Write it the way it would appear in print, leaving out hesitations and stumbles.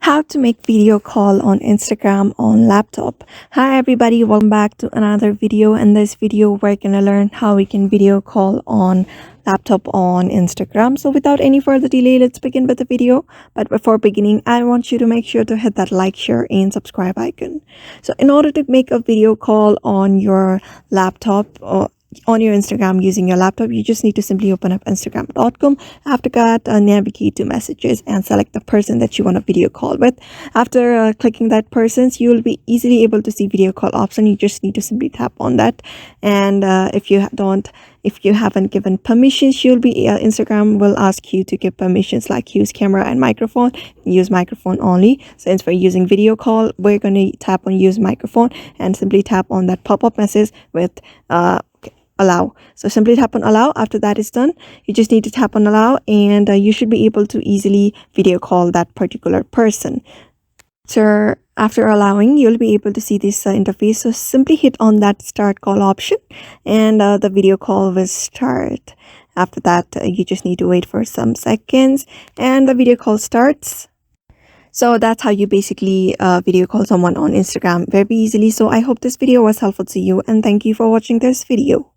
How to make video call on Instagram on laptop. Hi everybody, welcome back to another video. In this video we're gonna learn how we can video call on laptop on Instagram. So without any further delay, let's begin with the video. But before beginning, I want you to make sure to hit that like, share and subscribe icon. So in order to make a video call on your laptop or on your Instagram using your laptop, you just need to simply open up instagram.com. After that, navigate to messages and select the person that you want a video call with. After clicking that person, you will be easily able to see video call option. You just need to simply tap on that, and if you haven't given permissions, Instagram will ask you to give permissions like use camera and microphone. Use microphone only. Since we're using video call, we're going to tap on use microphone and simply tap on that pop-up message with allow. So simply tap on allow. After that is done, you just need to tap on allow, and you should be able to easily video call that particular person. So after allowing, you'll be able to see this interface. So simply hit on that start call option, and the video call will start. After that, you just need to wait for some seconds and the video call starts. So that's how you basically video call someone on Instagram very easily. So I hope this video was helpful to you, and thank you for watching this video.